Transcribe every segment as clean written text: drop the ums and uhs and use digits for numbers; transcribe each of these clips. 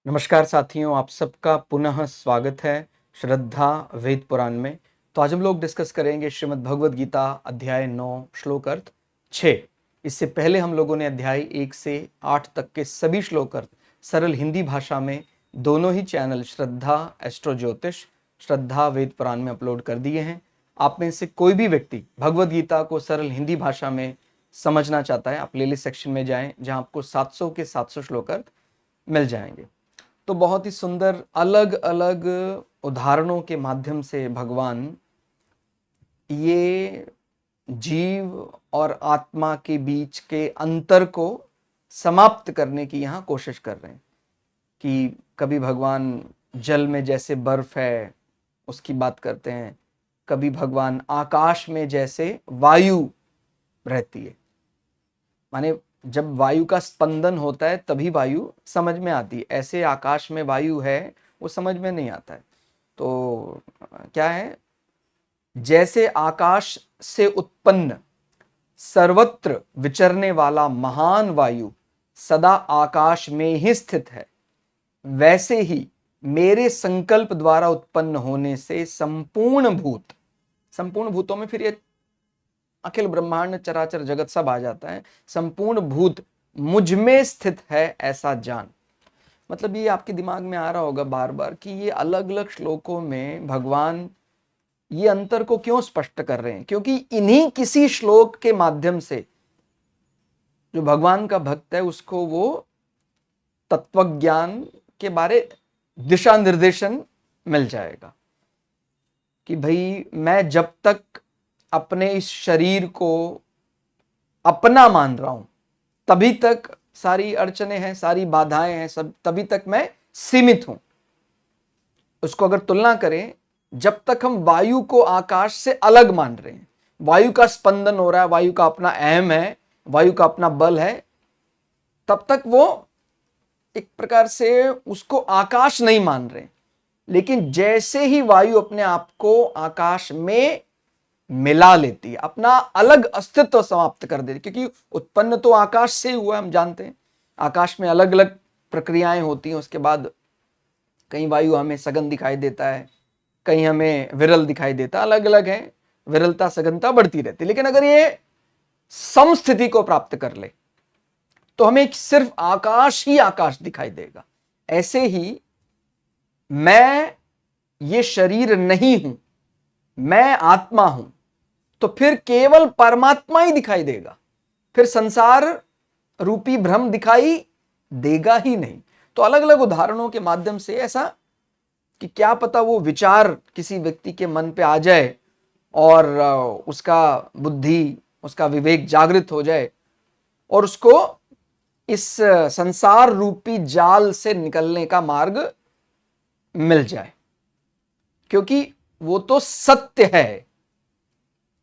नमस्कार साथियों, आप सबका पुनः स्वागत है श्रद्धा वेद पुराण में। तो आज हम लोग डिस्कस करेंगे श्रीमद् भगवद गीता अध्याय 9 श्लोक अर्थ 6। इससे पहले हम लोगों ने अध्याय 1 से 8 तक के सभी श्लोक अर्थ सरल हिंदी भाषा में दोनों ही चैनल श्रद्धा एस्ट्रो ज्योतिष, श्रद्धा वेद पुराण में अपलोड कर दिए हैं। आप में से कोई भी व्यक्ति भगवद गीता को सरल हिंदी भाषा में समझना चाहता है, आप प्लेलिस्ट सेक्शन में जाएं, जहां आपको 700 के 700 श्लोक अर्थ मिल जाएंगे। तो बहुत ही सुंदर अलग अलग उदाहरणों के माध्यम से भगवान ये जीव और आत्मा के बीच के अंतर को समाप्त करने की यहाँ कोशिश कर रहे हैं कि कभी भगवान जल में जैसे बर्फ है उसकी बात करते हैं, कभी भगवान आकाश में जैसे वायु रहती है। माने जब वायु का स्पंदन होता है तभी वायु समझ में आती है, ऐसे आकाश में वायु है वो समझ में नहीं आता है। तो क्या है, जैसे आकाश से उत्पन्न सर्वत्र विचरने वाला महान वायु सदा आकाश में ही स्थित है, वैसे ही मेरे संकल्प द्वारा उत्पन्न होने से संपूर्ण भूतों में फिर ये अखिल ब्रह्मांड चराचर जगत सब आ जाता है, संपूर्ण भूत मुझ में स्थित है ऐसा जान। मतलब ये आपके दिमाग में आ रहा होगा बार बार कि ये अलग अलग श्लोकों में भगवान ये अंतर को क्यों स्पष्ट कर रहे हैं, क्योंकि इन्हीं किसी श्लोक के माध्यम से जो भगवान का भक्त है उसको वो तत्वज्ञान के बारे दिशा निर्देशन मिल जाएगा कि भाई मैं जब तक अपने इस शरीर को अपना मान रहा हूं तभी तक सारी अड़चने हैं, सारी बाधाएं हैं, सब तभी तक मैं सीमित हूं। उसको अगर तुलना करें, जब तक हम वायु को आकाश से अलग मान रहे हैं, वायु का स्पंदन हो रहा है, वायु का अपना अहम है, वायु का अपना बल है, तब तक वो एक प्रकार से उसको आकाश नहीं मान रहे। लेकिन जैसे ही वायु अपने आप को आकाश में मिला लेती है, अपना अलग अस्तित्व समाप्त कर देती, क्योंकि उत्पन्न तो आकाश से ही हुआ, हम जानते हैं आकाश में अलग अलग प्रक्रियाएं होती हैं। उसके बाद कहीं वायु हमें सघन दिखाई देता है, कहीं हमें विरल दिखाई देता है, अलग अलग है, विरलता सघनता बढ़ती रहती है। लेकिन अगर ये समस्थिति को प्राप्त कर ले तो हमें सिर्फ आकाश ही आकाश दिखाई देगा। ऐसे ही मैं ये शरीर नहीं हूं, मैं आत्मा हूं, तो फिर केवल परमात्मा ही दिखाई देगा, फिर संसार रूपी भ्रम दिखाई देगा ही नहीं। तो अलग अलग उदाहरणों के माध्यम से ऐसा कि क्या पता वो विचार किसी व्यक्ति के मन पे आ जाए और उसका बुद्धि, उसका विवेक जागृत हो जाए और उसको इस संसार रूपी जाल से निकलने का मार्ग मिल जाए, क्योंकि वो तो सत्य है,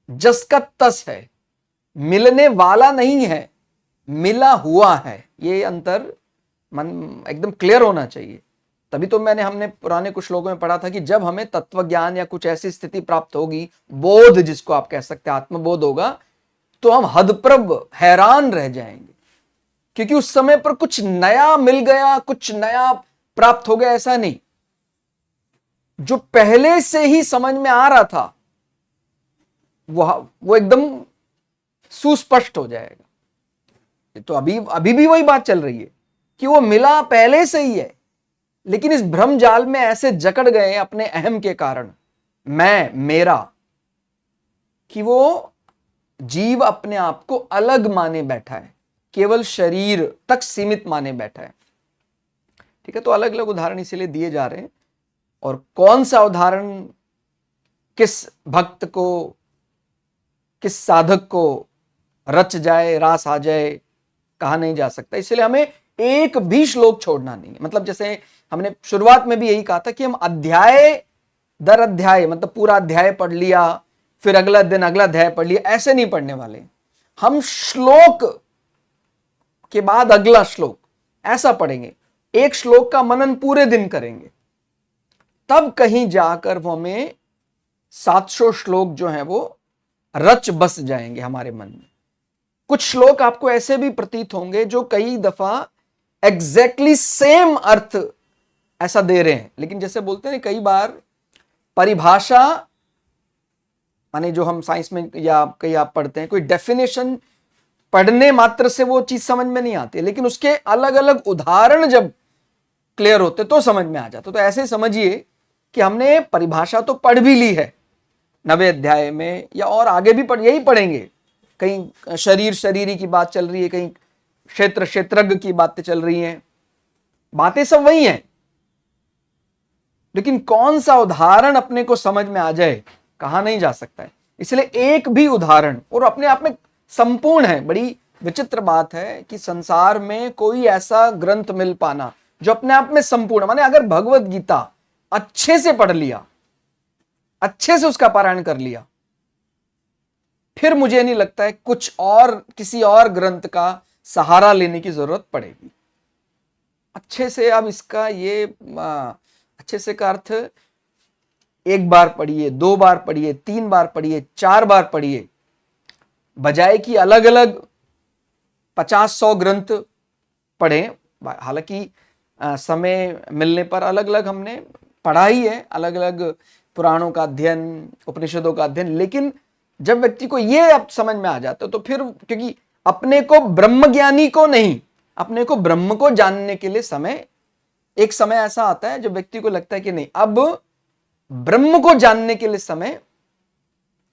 जस का तस है, मिलने वाला नहीं है, मिला हुआ है। ये अंतर मन एकदम क्लियर होना चाहिए। तभी तो हमने पुराने कुछ श्लोकों में पढ़ा था कि जब हमें तत्व ज्ञान या कुछ ऐसी स्थिति प्राप्त होगी, बोध जिसको आप कह सकते हैं, आत्मबोध होगा, तो हम हदप्रभ हैरान रह जाएंगे, क्योंकि उस समय पर कुछ नया मिल गया, कुछ नया प्राप्त हो गया, ऐसा नहीं। जो पहले से ही समझ में आ रहा था वो एकदम सुस्पष्ट हो जाएगा। तो अभी भी वही बात चल रही है कि वो मिला पहले से ही है, लेकिन इस भ्रम जाल में ऐसे जकड़ गए अपने अहम के कारण, मैं मेरा, कि वो जीव अपने आप को अलग माने बैठा है, केवल शरीर तक सीमित माने बैठा है। ठीक है, तो अलग अलग उदाहरण इसीलिए दिए जा रहे हैं, और कौन सा उदाहरण किस भक्त को, किस साधक को रच जाए, रास आ जाए, कहा नहीं जा सकता। इसलिए हमें एक भी श्लोक छोड़ना नहीं है। मतलब जैसे हमने शुरुआत में भी यही कहा था कि हम अध्याय दर अध्याय, मतलब पूरा अध्याय पढ़ लिया, फिर अगला दिन अगला अध्याय पढ़ लिया, ऐसे नहीं पढ़ने वाले। हम श्लोक के बाद अगला श्लोक ऐसा पढ़ेंगे, एक श्लोक का मनन पूरे दिन करेंगे, तब कहीं जाकर वो हमें 700 श्लोक जो है वो रच बस जाएंगे हमारे मन में। कुछ श्लोक आपको ऐसे भी प्रतीत होंगे जो कई दफा एग्जैक्टली सेम अर्थ ऐसा दे रहे हैं। लेकिन जैसे बोलते हैं कई बार परिभाषा, माने जो हम साइंस में या कहीं आप पढ़ते हैं, कोई डेफिनेशन पढ़ने मात्र से वो चीज समझ में नहीं आती, लेकिन उसके अलग अलग उदाहरण जब क्लियर होते तो समझ में आ जाते। तो ऐसे समझिए कि हमने परिभाषा तो पढ़ भी ली है 90 अध्याय में, या और आगे भी यही पढ़ेंगे। कहीं शरीर शरीरी की बात चल रही है, कहीं क्षेत्र क्षेत्रज्ञ की बातें चल रही हैं, बातें सब वही हैं, लेकिन कौन सा उदाहरण अपने को समझ में आ जाए कहा नहीं जा सकता है। इसलिए एक भी उदाहरण और अपने आप में संपूर्ण है। बड़ी विचित्र बात है कि संसार में कोई ऐसा ग्रंथ मिल पाना जो अपने आप में संपूर्ण, माने अगर भगवत गीता अच्छे से पढ़ लिया, अच्छे से उसका पारायण कर लिया, फिर मुझे नहीं लगता है कुछ और किसी और ग्रंथ का सहारा लेने की जरूरत पड़ेगी। अच्छे से अब इसका ये अच्छे से का अर्थ, एक बार पढ़िए, 2 बार पढ़िए, 3 बार पढ़िए, 4 बार पढ़िए, बजाय कि अलग अलग 50-100 ग्रंथ पढ़ें। हालांकि समय मिलने पर अलग अलग हमने पढ़ा ही है, अलग अलग पुराणों का अध्ययन, उपनिषदों का अध्ययन, लेकिन जब व्यक्ति को ये अब समझ में आ जाता तो फिर, क्योंकि अपने को ब्रह्मज्ञानी को नहीं, अपने को ब्रह्म को जानने के लिए एक समय ऐसा आता है जब व्यक्ति को लगता है कि नहीं, अब ब्रह्म को जानने के लिए समय,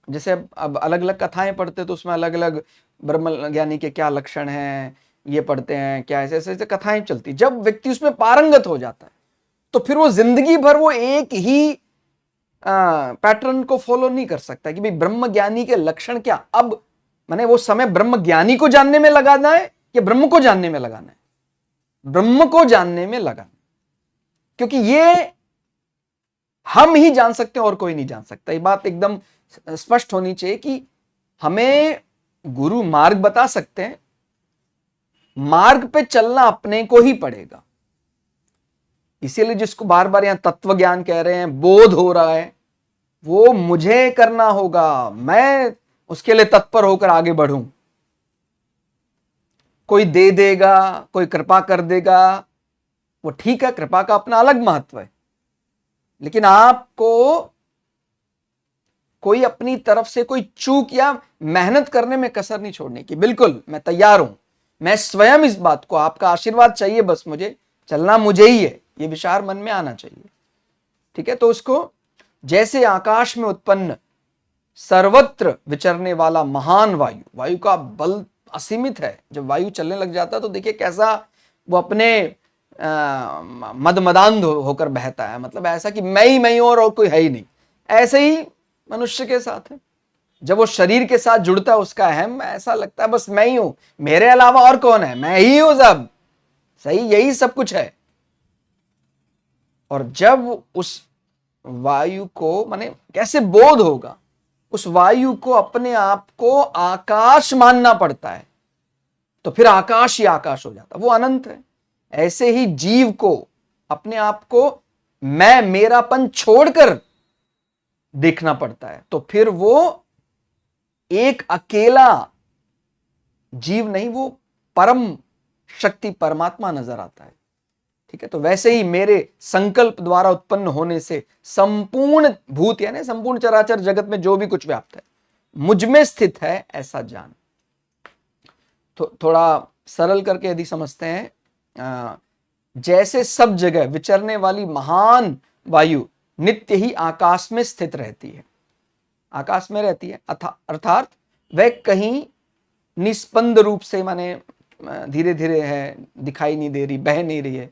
जैसे अब अलग अलग कथाएं पढ़ते तो उसमें अलग अलग ब्रह्म ज्ञानी के क्या लक्षण हैं ये पढ़ते हैं, क्या ऐसे ऐसे कथाएं चलती। जब व्यक्ति उसमें पारंगत हो जाता है तो फिर वो जिंदगी भर वो एक ही पैटर्न को फॉलो नहीं कर सकता कि भाई ब्रह्म ज्ञानी के लक्षण क्या। अब माने वो समय ब्रह्म ज्ञानी को जानने में लगाना है या ब्रह्म को जानने में लगाना है? ब्रह्म को जानने में लगाना, क्योंकि ये हम ही जान सकते हैं और कोई नहीं जान सकता। ये बात एकदम स्पष्ट होनी चाहिए कि हमें गुरु मार्ग बता सकते हैं, मार्ग पे चलना अपने को ही पड़ेगा। इसीलिए जिसको बार बार यहां तत्व ज्ञान कह रहे हैं, बोध हो रहा है, वो मुझे करना होगा, मैं उसके लिए तत्पर होकर आगे बढ़ूं। कोई दे देगा, कोई कृपा कर देगा, वो ठीक है, कृपा का अपना अलग महत्व है, लेकिन आपको कोई अपनी तरफ से कोई चूक या मेहनत करने में कसर नहीं छोड़ने की। बिल्कुल मैं तैयार हूं, मैं स्वयं इस बात को, आपका आशीर्वाद चाहिए, बस मुझे चलना मुझे ही है, ये विचार मन में आना चाहिए। ठीक है, तो उसको जैसे आकाश में उत्पन्न सर्वत्र विचरने वाला महान वायु, वायु का बल असीमित है। जब वायु चलने लग जाता है तो देखिए कैसा वो अपने मदमदान्ध होकर बहता है, मतलब ऐसा कि मैं ही हूं और कोई है ही नहीं। ऐसे ही मनुष्य के साथ है, जब वो शरीर के साथ जुड़ता है उसका अहम, ऐसा लगता है बस मैं ही हूं, मेरे अलावा और कौन है, मैं ही हूं सब, सही यही सब कुछ है। और जब उस वायु को, माने कैसे बोध होगा, उस वायु को अपने आप को आकाश मानना पड़ता है, तो फिर आकाश ही आकाश हो जाता, वो अनंत है। ऐसे ही जीव को अपने आप को मैं मेरापन छोड़कर देखना पड़ता है, तो फिर वो एक अकेला जीव नहीं, वो परम शक्ति परमात्मा नजर आता है। ठीक है, तो वैसे ही मेरे संकल्प द्वारा उत्पन्न होने से संपूर्ण भूत यानी संपूर्ण चराचर जगत में जो भी कुछ व्याप्त है मुझ में स्थित है, ऐसा जान। तो थोड़ा सरल करके यदि समझते हैं, जैसे सब जगह विचरने वाली महान वायु नित्य ही आकाश में स्थित रहती है, आकाश में रहती है, अर्थात वह कहीं निस्पंद रूप से, माने धीरे धीरे है, दिखाई नहीं दे रही, बह नहीं रही है,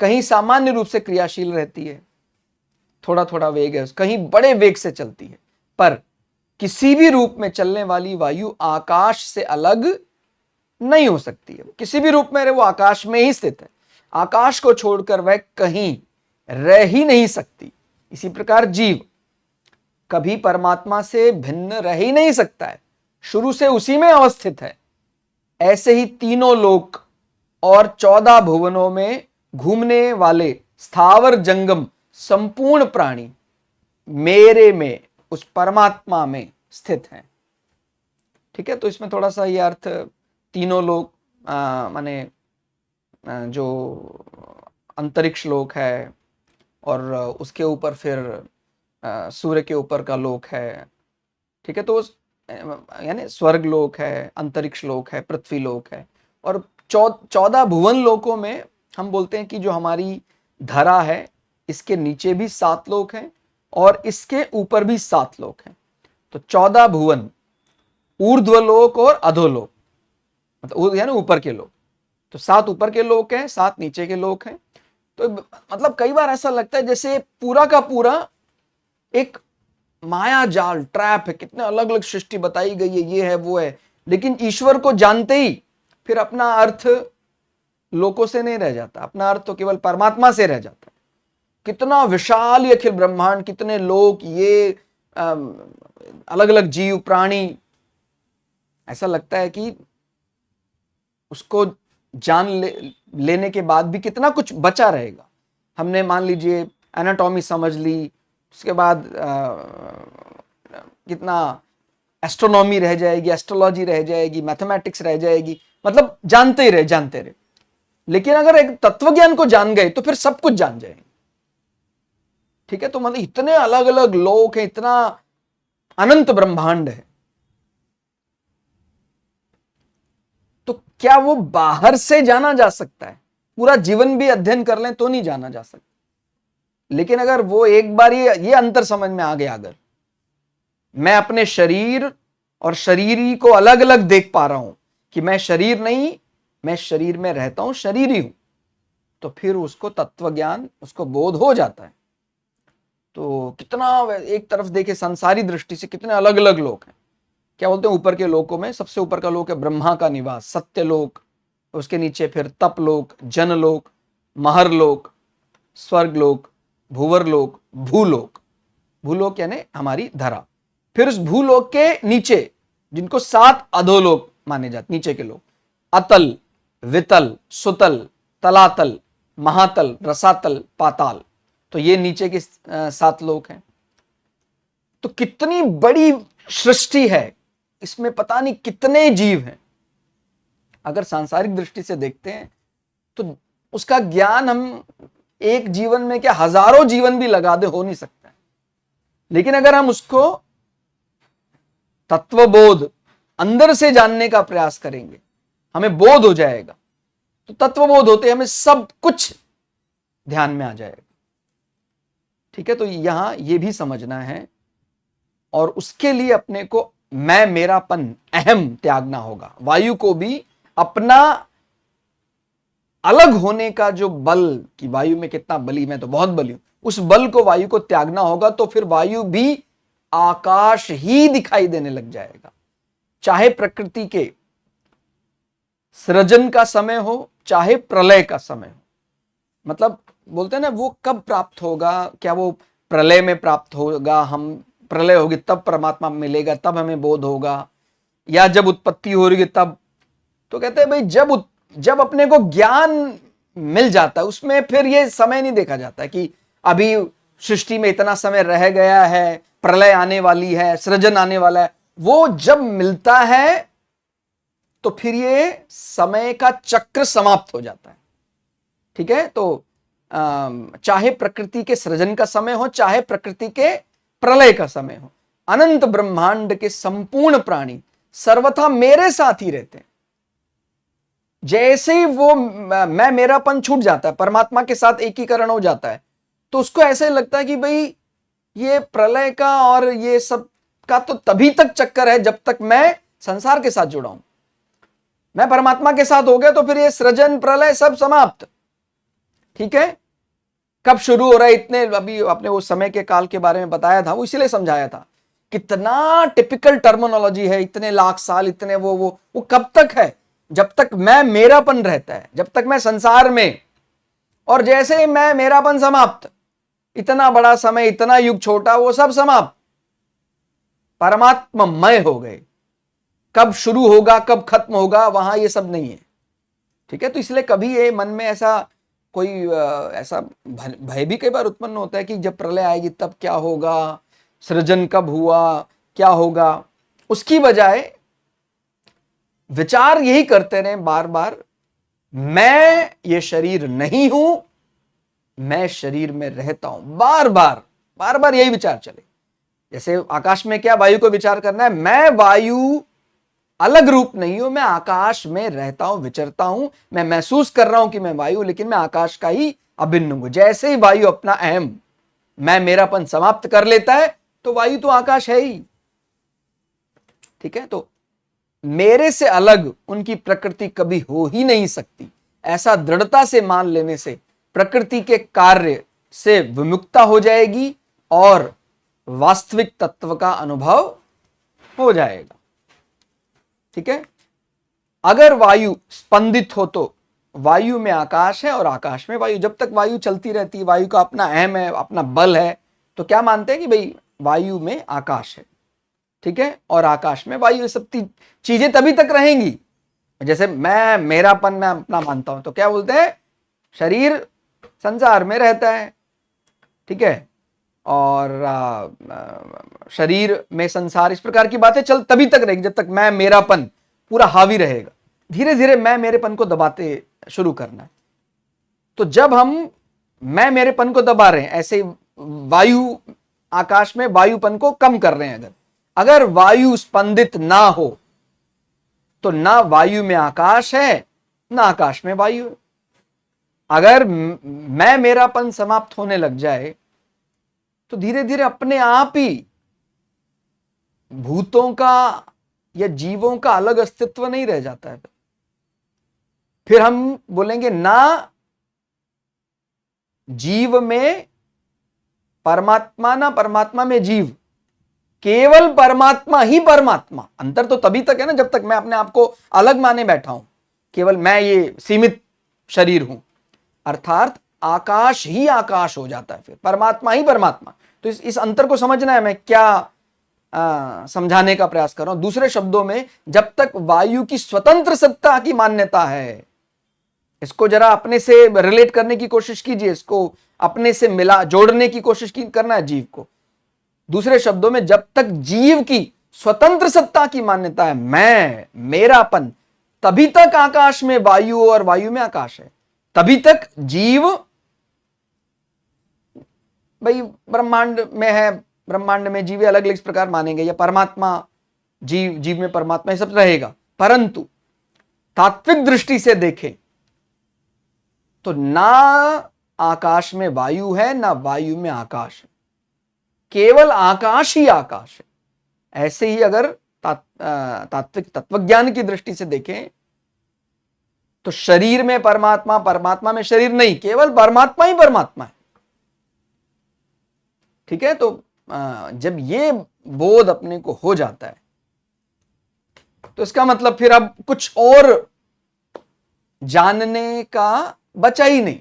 कहीं सामान्य रूप से क्रियाशील रहती है, थोड़ा थोड़ा वेग है, कहीं बड़े वेग से चलती है, पर किसी भी रूप में चलने वाली वायु आकाश से अलग नहीं हो सकती है। किसी भी रूप में वो आकाश में ही स्थित है, आकाश को छोड़कर वह कहीं रह ही नहीं सकती। इसी प्रकार जीव कभी परमात्मा से भिन्न रह ही नहीं सकता है, शुरू से उसी में अवस्थित है। ऐसे ही तीनों लोक और 14 भुवनों में घूमने वाले स्थावर जंगम संपूर्ण प्राणी मेरे में, उस परमात्मा में स्थित हैं। ठीक है, तो इसमें थोड़ा सा ये अर्थ, तीनों लोक माने जो अंतरिक्ष लोक है, और उसके ऊपर फिर सूर्य के ऊपर का लोक है, ठीक है। तो यानी स्वर्ग लोक है, अंतरिक्ष लोक है, पृथ्वी लोक है, और 14 भुवन लोकों में हम बोलते हैं कि जो हमारी धरा है इसके नीचे भी 7 लोक हैं और इसके ऊपर भी 7 लोक हैं। तो 14 भुवन, ऊर्ध्वलोक और अधोलोक, मतलब यानी ऊपर के लोक। तो 7 ऊपर के लोक हैं, 7 नीचे के लोक हैं। तो मतलब कई बार ऐसा लगता है जैसे पूरा का पूरा एक माया जाल, ट्रैप है, कितने अलग अलग सृष्टि बताई गई है, ये है वो है, लेकिन ईश्वर को जानते ही फिर अपना अर्थ लोकों से नहीं रह जाता, अपना अर्थ तो केवल परमात्मा से रह जाता है। कितना विशाल ये अखिल ब्रह्मांड, कितने लोक, ये अलग अलग जीव प्राणी, ऐसा लगता है कि उसको जान लेने के बाद भी कितना कुछ बचा रहेगा। हमने मान लीजिए एनाटॉमी समझ ली, उसके बाद कितना एस्ट्रोनॉमी रह जाएगी, एस्ट्रोलॉजी रह जाएगी, मैथमेटिक्स रह जाएगी, मतलब जानते ही रहे जानते रहे। लेकिन अगर एक तत्व ज्ञान को जान गए तो फिर सब कुछ जान जाएंगे, ठीक है। तो मतलब इतने अलग अलग लोक हैं, इतना अनंत ब्रह्मांड है, तो क्या वो बाहर से जाना जा सकता है? पूरा जीवन भी अध्ययन कर लें तो नहीं जाना जा सकता। लेकिन अगर वो एक बार ये अंतर समझ में आ गया, अगर मैं अपने शरीर और शरीरी को अलग अलग देख पा रहा हूं कि मैं शरीर नहीं, मैं शरीर में रहता हूं, शरीरी हूं, तो फिर उसको तत्व ज्ञान, उसको बोध हो जाता है। तो कितना एक तरफ देखे संसारी दृष्टि से कितने अलग अलग लोक हैं। क्या बोलते हैं ऊपर के लोकों में सबसे ऊपर का लोक है ब्रह्मा का निवास, सत्यलोक, उसके नीचे फिर तपलोक, जनलोक, महरलोक, स्वर्गलोक, भूवरलोक, भूलोक। भूलोक यानी हमारी धरा। फिर उस भूलोक के नीचे जिनको 7 अधोलोक माने जाते, नीचे के लोग, अतल, वितल, सुतल, तलातल, महातल, रसातल, पाताल। तो ये नीचे के 7 लोक हैं। तो कितनी बड़ी सृष्टि है, इसमें पता नहीं कितने जीव हैं। अगर सांसारिक दृष्टि से देखते हैं तो उसका ज्ञान हम एक जीवन में क्या हजारों जीवन भी लगा दे, हो नहीं सकता है। लेकिन अगर हम उसको तत्वबोध अंदर से जानने का प्रयास करेंगे, हमें बोध हो जाएगा। तो तत्वबोध होते हमें सब कुछ ध्यान में आ जाएगा, ठीक है। तो यहां ये भी समझना है, और उसके लिए अपने को मैं मेरापन, अहम त्यागना होगा। वायु को भी अपना अलग होने का जो बल, कि वायु में कितना बली, मैं तो बहुत बली हूं, उस बल को वायु को त्यागना होगा। तो फिर वायु भी आकाश ही दिखाई देने लग जाएगा, चाहे प्रकृति के सृजन का समय हो, चाहे प्रलय का समय हो। मतलब बोलते हैं ना, वो कब प्राप्त होगा? क्या वो प्रलय में प्राप्त होगा? हम प्रलय होगी तब परमात्मा मिलेगा, तब हमें बोध होगा, या जब उत्पत्ति हो रही है तब? तो कहते हैं भाई जब अपने को ज्ञान मिल जाता है, उसमें फिर ये समय नहीं देखा जाता कि अभी सृष्टि में इतना समय रह गया है, प्रलय आने वाली है, सृजन आने वाला है। वो जब मिलता है तो फिर ये समय का चक्र समाप्त हो जाता है, ठीक है। तो चाहे प्रकृति के सृजन का समय हो, चाहे प्रकृति के प्रलय का समय हो, अनंत ब्रह्मांड के संपूर्ण प्राणी सर्वथा मेरे साथ ही रहते हैं। जैसे ही वो मैं मेरापन छूट जाता है, परमात्मा के साथ एकीकरण हो जाता है, तो उसको ऐसे लगता है कि भाई ये प्रलय का और ये सब का तो तभी तक चक्कर है जब तक मैं संसार के साथ जुड़ा हूं। मैं परमात्मा के साथ हो गया तो फिर ये सृजन प्रलय सब समाप्त, ठीक है। कब शुरू हो रहा है? इतने अभी आपने वो समय के काल के बारे में बताया था, वो इसीलिए समझाया था। कितना टिपिकल टर्मिनोलॉजी है, इतने लाख साल, इतने वो कब तक है? जब तक मैं मेरापन रहता है, जब तक मैं संसार में, और जैसे ही मैं मेरापन समाप्त, इतना बड़ा समय, इतना युग छोटा, वो सब समाप्त, परमात्ममय हो गए। कब शुरू होगा, कब खत्म होगा, वहां ये सब नहीं है, ठीक है। तो इसलिए कभी ये मन में ऐसा कोई ऐसा भय भी कई बार उत्पन्न होता है कि जब प्रलय आएगी तब क्या होगा, सृजन कब हुआ, क्या होगा। उसकी बजाय विचार यही करते रहे बार बार, मैं ये शरीर नहीं हूं, मैं शरीर में रहता हूं, बार बार यही विचार चले। जैसे आकाश में क्या, वायु को विचार करना है, मैं वायु अलग रूप नहीं हूं, मैं आकाश में रहता हूं, विचरता हूं, मैं महसूस कर रहा हूं कि मैं वायु, लेकिन मैं आकाश का ही अभिन्न हूं। जैसे ही वायु अपना अहम, मैं मेरापन समाप्त कर लेता है, तो वायु तो आकाश है ही। ठीक है, तो मेरे से अलग उनकी प्रकृति कभी हो ही नहीं सकती, ऐसा दृढ़ता से मान लेने से प्रकृति के कार्य से विमुक्ता हो जाएगी और वास्तविक तत्व का अनुभव हो जाएगा। ठीक है, अगर वायु स्पंदित हो तो वायु में आकाश है और आकाश में वायु। जब तक वायु चलती रहती है, वायु का अपना अहम है, अपना बल है, तो क्या मानते हैं कि भाई वायु में आकाश है। ठीक है, और आकाश में वायु, सब चीजें तभी तक रहेंगी। जैसे मैं मेरापन में अपना मानता हूं, तो क्या बोलते हैं, शरीर संसार में रहता है। ठीक है, और शरीर में संसार, इस प्रकार की बातें चल तभी तक रहेगी जब तक मैं मेरापन पूरा हावी रहेगा। धीरे धीरे मैं मेरेपन को दबाते शुरू करना है। तो जब हम मैं मेरेपन को दबा रहे हैं, ऐसे वायु आकाश में वायुपन को कम कर रहे हैं। अगर वायु स्पंदित ना हो तो ना वायु में आकाश है, ना आकाश में वायु है। अगर मैं मेरापन समाप्त होने लग जाए तो धीरे धीरे अपने आप ही भूतों का या जीवों का अलग अस्तित्व नहीं रह जाता है। फिर हम बोलेंगे ना जीव में परमात्मा, ना परमात्मा में जीव, केवल परमात्मा ही परमात्मा। अंतर तो तभी तक है ना जब तक मैं अपने आप को अलग माने बैठा हूं, केवल मैं ये सीमित शरीर हूं। अर्थात आकाश ही आकाश हो जाता है, फिर परमात्मा ही परमात्मा। तो इस अंतर को समझना है। मैं क्या समझाने का प्रयास कर रहा हूं, दूसरे शब्दों में, जब तक वायु की स्वतंत्र सत्ता की मान्यता है, इसको जरा अपने से रिलेट करने की कोशिश कीजिए, इसको अपने से मिला जोड़ने की कोशिश करना है जीव को। दूसरे शब्दों में, जब तक जीव की स्वतंत्र सत्ता की मान्यता है, मैं मेरापन, तभी तक आकाश में वायु और वायु में आकाश है। तभी तक जीव भाई ब्रह्मांड में है, ब्रह्मांड में जीव अलग अलग इस प्रकार मानेंगे, या परमात्मा जीव, जीव में परमात्मा, ये सब रहेगा। परंतु तात्विक दृष्टि से देखें तो ना आकाश में वायु है, ना वायु में आकाश है, केवल आकाश ही आकाश है। ऐसे ही अगर तात्विक तत्वज्ञान की दृष्टि से देखें तो शरीर में परमात्मा, परमात्मा में शरीर नहीं, केवल परमात्मा ही परमात्मा है। ठीक है, तो जब ये बोध अपने को हो जाता है तो इसका मतलब फिर अब कुछ और जानने का बचा ही नहीं,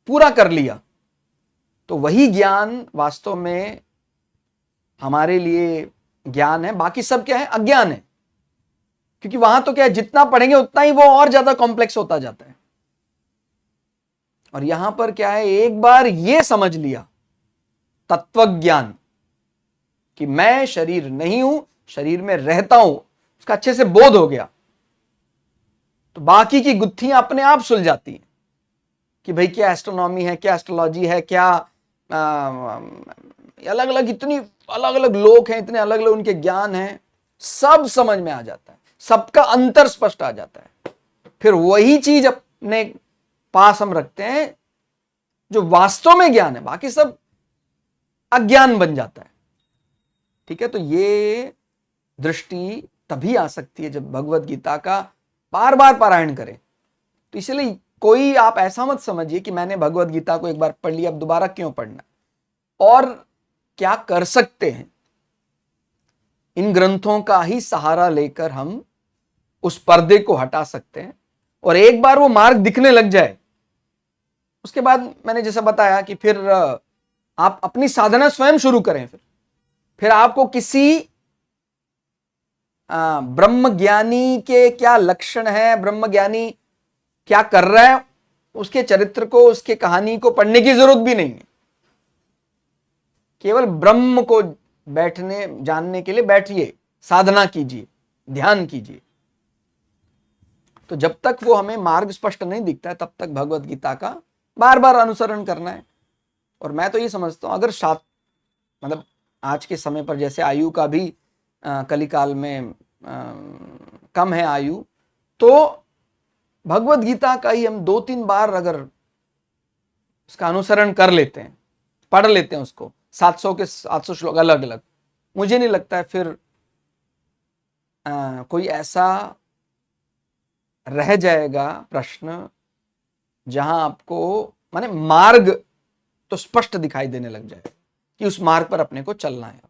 पूरा कर लिया। तो वही ज्ञान वास्तव में हमारे लिए ज्ञान है, बाकी सब क्या है, अज्ञान है। क्योंकि वहां तो क्या है, जितना पढ़ेंगे उतना ही वो और ज्यादा कॉम्प्लेक्स होता जाता है। और यहां पर क्या है, एक बार ये समझ लिया तत्वज्ञान कि मैं शरीर नहीं हूं, शरीर में रहता हूं, उसका अच्छे से बोध हो गया, तो बाकी की गुत्थियां अपने आप सुलझ जाती हैं कि भाई क्या एस्ट्रोनॉमी है, क्या एस्ट्रोलॉजी है, क्या अलग अलग, इतनी अलग अलग लोग हैं, इतने अलग अलग उनके ज्ञान हैं, सब समझ में आ जाता है, सबका अंतर स्पष्ट आ जाता है। फिर वही चीज अपने पास हम रखते हैं जो वास्तव में ज्ञान है, बाकी सब अज्ञान बन जाता है। ठीक है, तो ये दृष्टि तभी आ सकती है जब भगवत गीता का बार बार पारायण करें। तो इसलिए कोई आप ऐसा मत समझिए कि मैंने भगवत गीता को एक बार पढ़ लिया, अब दोबारा क्यों पढ़ना। और क्या कर सकते हैं, इन ग्रंथों का ही सहारा लेकर हम उस पर्दे को हटा सकते हैं। और एक बार वो मार्ग दिखने लग जाए, उसके बाद मैंने जैसा बताया कि फिर आप अपनी साधना स्वयं शुरू करें। फिर आपको किसी ब्रह्म ज्ञानी के क्या लक्षण है, ब्रह्म ज्ञानी क्या कर रहा है, उसके चरित्र को, उसके कहानी को पढ़ने की जरूरत भी नहीं है। केवल ब्रह्म को बैठने जानने के लिए बैठिए, साधना कीजिए, ध्यान कीजिए। तो जब तक वो हमें मार्ग स्पष्ट नहीं दिखता है, तब तक भगवत गीता का बार बार अनुसरण करना है। और मैं तो ये समझता हूँ, अगर मतलब आज के समय पर जैसे आयु का भी कलिकाल में कम है आयु, तो भगवत गीता का ही हम 2-3 बार अगर उसका अनुसरण कर लेते हैं, पढ़ लेते हैं उसको, 700 के 700 श्लोक अलग अलग, मुझे नहीं लगता है फिर कोई ऐसा रह जाएगा प्रश्न जहां आपको माने मार्ग तो स्पष्ट दिखाई देने लग जाएगा कि उस मार्ग पर अपने को चलना है।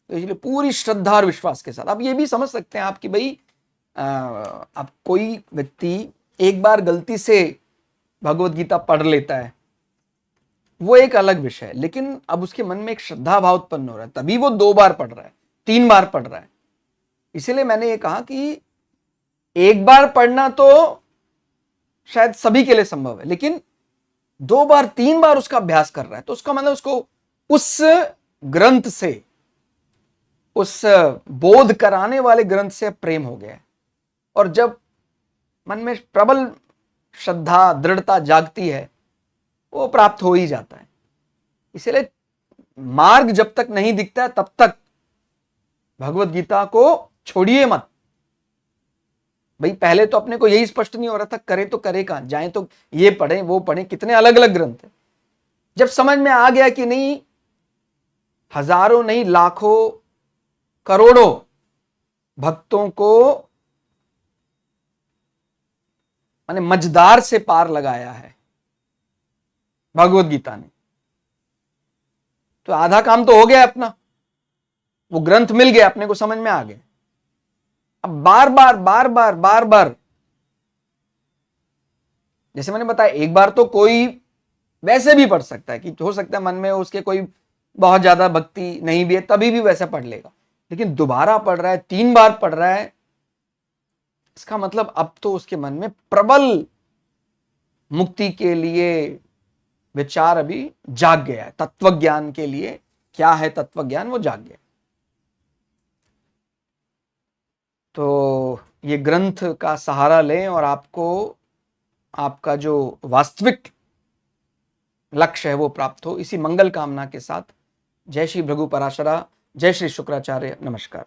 तो इसलिए पूरी श्रद्धा और विश्वास के साथ आप ये भी समझ सकते हैं आप कि भाई अब कोई व्यक्ति एक बार गलती से भगवत गीता पढ़ लेता है, वो एक अलग विषय है, लेकिन अब उसके मन में एक श्रद्धा भाव उत्पन्न हो रहा है, तभी वो 2 बार पढ़ रहा है, 3 बार पढ़ रहा है। इसीलिए मैंने ये कहा कि एक बार पढ़ना तो शायद सभी के लिए संभव है, लेकिन 2 बार 3 बार उसका अभ्यास कर रहा है, तो उसका मतलब उसको उस ग्रंथ से, उस बोध कराने वाले ग्रंथ से प्रेम हो गया है। और जब मन में प्रबल श्रद्धा दृढ़ता जागती है, वो प्राप्त हो ही जाता है। इसलिए मार्ग जब तक नहीं दिखता है तब तक भगवत गीता को छोड़िए मत। भाई पहले तो अपने को यही स्पष्ट नहीं हो रहा था, करे तो करे कहां, जाए तो ये पढ़े वो पढ़े, कितने अलग अलग ग्रंथ है। जब समझ में आ गया कि नहीं, हजारों नहीं लाखों करोड़ों भक्तों को माने मझधार से पार लगाया है भगवत गीता ने, तो आधा काम तो हो गया अपना, वो ग्रंथ मिल गया, अपने को समझ में आ गया। अब बार बार बार बार बार बार, जैसे मैंने बताया, एक बार तो कोई वैसे भी पढ़ सकता है कि हो सकता है मन में उसके कोई बहुत ज्यादा भक्ति नहीं भी है, तभी भी वैसे पढ़ लेगा। लेकिन दोबारा पढ़ रहा है, 3 बार पढ़ रहा है, इसका मतलब अब तो उसके मन में प्रबल मुक्ति के लिए विचार अभी जाग गया है। तत्व ज्ञान के लिए क्या है तत्व ज्ञान, वो जाग गया। तो ये ग्रंथ का सहारा लें और आपको आपका जो वास्तविक लक्ष्य है वो प्राप्त हो। इसी मंगल कामना के साथ जय श्री भृगु पराशरा, जय श्री शुक्राचार्य, नमस्कार।